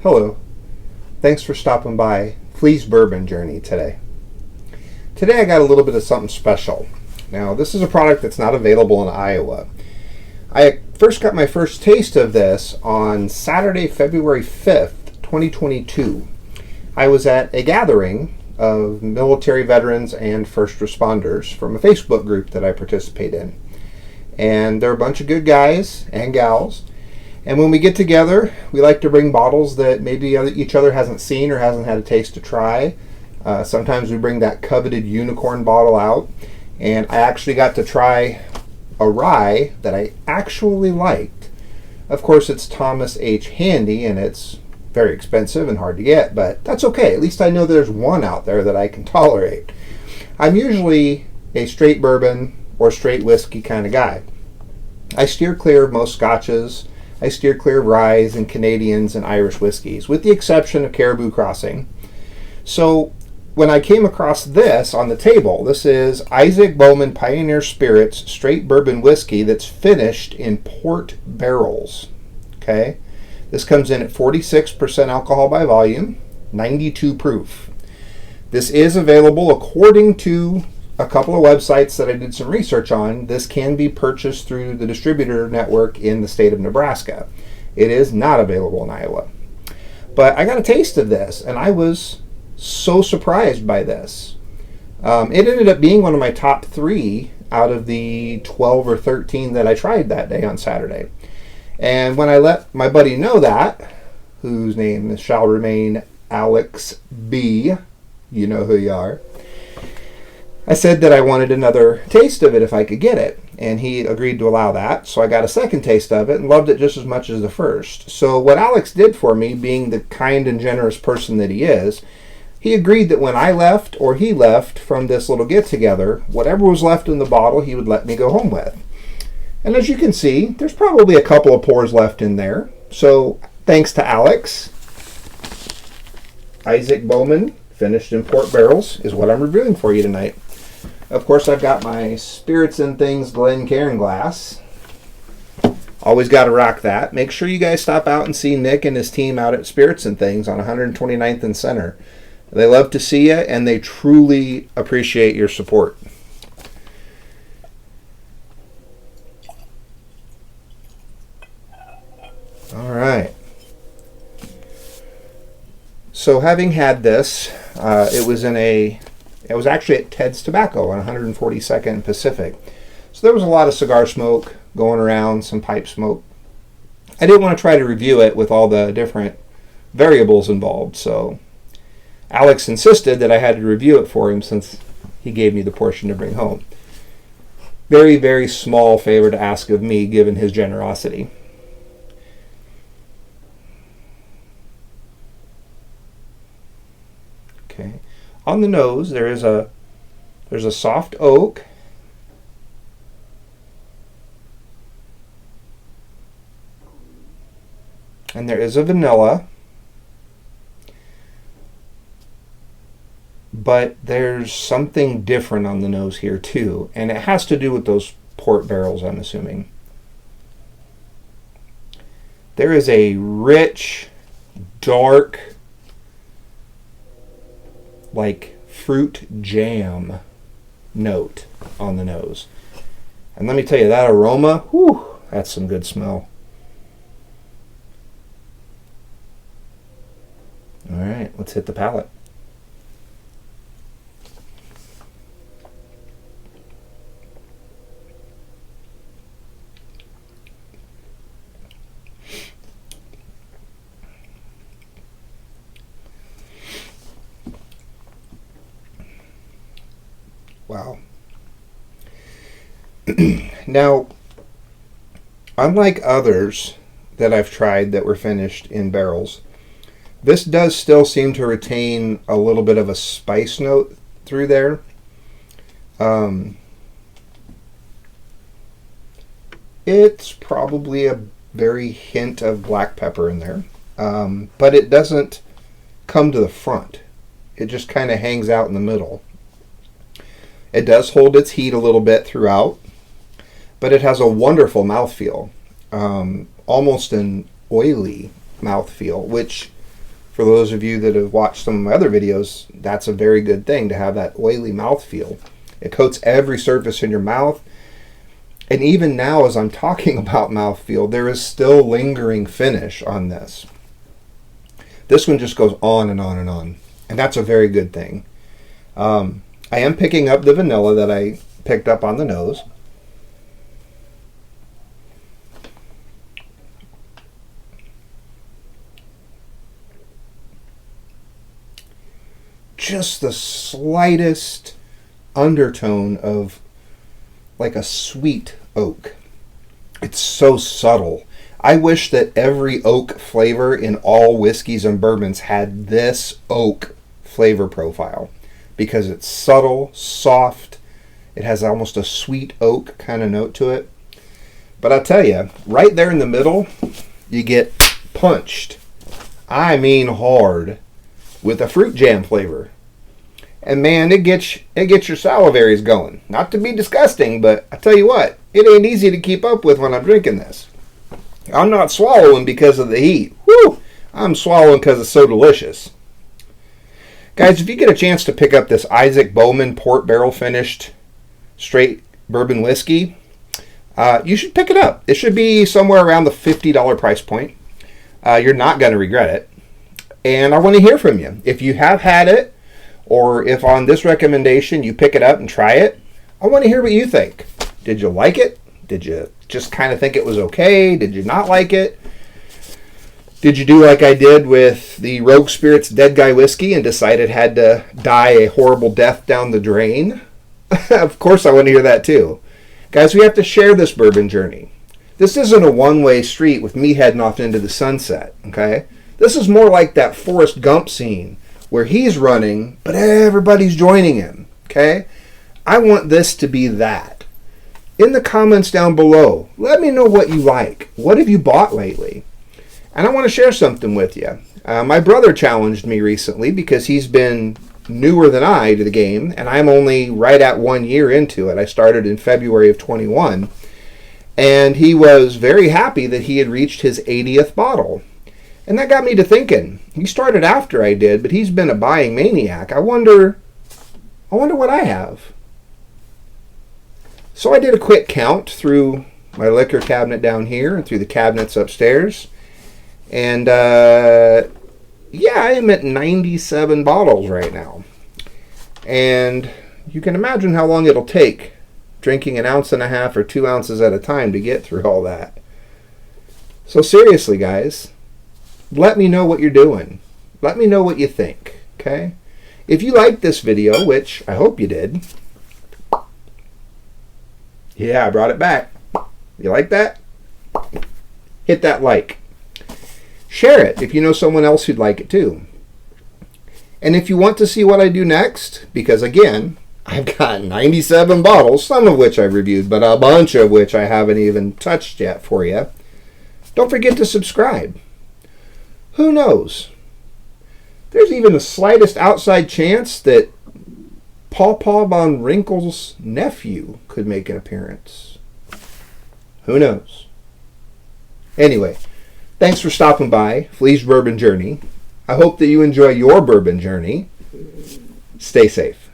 Hello. Thanks for stopping by Phlee's Bourbon Journey today. Today I got a little bit of something special. Now, this is a product that's not available in Iowa. I first got my first taste of this on Saturday, February 5th, 2022. I was at a gathering of military veterans and first responders from a Facebook group that I participate in. And they're a bunch of good guys and gals. And when we get together, we like to bring bottles that maybe each other hasn't seen or hasn't had a taste to try. Sometimes we bring that coveted unicorn bottle out. And I actually got to try a rye that I actually liked. Of course, it's Thomas H. Handy, and it's very expensive and hard to get, but that's okay. At least I know there's one out there that I can tolerate. I'm usually a straight bourbon or straight whiskey kind of guy. I steer clear of most scotches. I steer clear of ryes and Canadians and Irish whiskeys, with the exception of Caribou Crossing. So when I came across this on the table, this is Isaac Bowman Pioneer Spirits straight bourbon whiskey that's finished in port barrels. Okay, this comes in at 46% alcohol by volume, 92 proof. This is available according to a couple of websites that I did some research on. This can be purchased through the distributor network in the state of Nebraska. It is not available in Iowa. But I got a taste of this, and I was so surprised by this. It ended up being one of my top 3 out of the 12 or 13 that I tried that day on Saturday. And when I let my buddy know that, whose name shall remain Alex B., you know who you are, I said that I wanted another taste of it if I could get it, and he agreed to allow that. So I got a second taste of it and loved it just as much as the first. So what Alex did for me, being the kind and generous person that he is, he agreed that when I left or he left from this little get-together, whatever was left in the bottle he would let me go home with. And as you can see, there's probably a couple of pours left in there. So thanks to Alex, Isaac Bowman, finished in port barrels, is what I'm reviewing for you tonight. Of course, I've got my Spirits and Things Glencairn glass. Always got to rock that. Make sure you guys stop out and see Nick and his team out at Spirits and Things on 129th and Center. They love to see you, and they truly appreciate your support. All right. So having had this, it was actually at Ted's Tobacco on 142nd Pacific. So there was a lot of cigar smoke going around, some pipe smoke. I didn't want to try to review it with all the different variables involved, so Alex insisted that I had to review it for him since he gave me the portion to bring home. Very, very small favor to ask of me, given his generosity. Okay. On the nose, there's a soft oak. And there is a vanilla. But there's something different on the nose here too, and it has to do with those port barrels, I'm assuming. There is a rich, dark, like fruit jam note on the nose. And let me tell you, that aroma, whew, that's some good smell. All right, let's hit the palate. Wow. Now, unlike others that I've tried that were finished in barrels, this does still seem to retain a little bit of a spice note through there. It's probably a very hint of black pepper in there, but it doesn't come to the front. It just kind of hangs out in the middle. It does hold its heat a little bit throughout, but it has a wonderful mouthfeel, almost an oily mouthfeel, which For those of you that have watched some of my other videos, that's a very good thing to have that oily mouthfeel. It coats every surface in your mouth. And even now, as I'm talking about mouthfeel, there is still lingering finish on this. This one just goes on and on and on. And that's a very good thing. I am picking up the vanilla that I picked up on the nose. Just the slightest undertone of like a sweet oak. It's so subtle. I wish that every oak flavor in all whiskeys and bourbons had this oak flavor profile, because it's subtle, soft. It has almost a sweet oak kind of note to it. But I'll tell you, right there in the middle, you get punched. I mean hard, with a fruit jam flavor. And man, it gets your salivaries going. Not to be disgusting, but I tell you what, it ain't easy to keep up with when I'm drinking this. I'm not swallowing because of the heat. Whew! I'm swallowing because it's so delicious. Guys, if you get a chance to pick up this Isaac Bowman port barrel finished straight bourbon whiskey, you should pick it up. It should be somewhere around the $50 price point. You're not going to regret it. And I want to hear from you. If you have had it, or if on this recommendation you pick it up and try it, I want to hear what you think. Did you like it? Did you just kind of think it was okay? Did you not like it? Did you do like I did with the Rogue Spirits Dead Guy Whiskey and decide it had to die a horrible death down the drain? Of course I want to hear that too. Guys, we have to share this bourbon journey. This isn't a one-way street with me heading off into the sunset, okay? This is more like that Forrest Gump scene where he's running, but everybody's joining him, okay? I want this to be that. In the comments down below, let me know what you like. What have you bought lately? And I want to share something with you. My brother challenged me recently because he's been newer than I to the game, and I'm only right at 1 year into it. I started in February of 21, and he was very happy that he had reached his 80th bottle. And that got me to thinking. He started after I did, but he's been a buying maniac. I wonder what I have. So I did a quick count through my liquor cabinet down here and through the cabinets upstairs. And yeah, I am at 97 bottles right now. And you can imagine how long it'll take drinking 1.5 ounces or 2 ounces at a time to get through all that. So seriously, guys, let me know what you're doing. Let me know what you think, okay? If you liked this video, which I hope you did. Yeah, I brought it back. You like that? Hit that like. Share it if you know someone else who'd like it too. And if you want to see what I do next, because again, I've got 97 bottles, some of which I've reviewed, but a bunch of which I haven't even touched yet for you, don't forget to subscribe. Who knows? There's even the slightest outside chance that Pawpaw von Wrinkle's nephew could make an appearance. Who knows? Anyway, thanks for stopping by Phlee's Bourbon Journey. I hope that you enjoy your bourbon journey. Stay safe.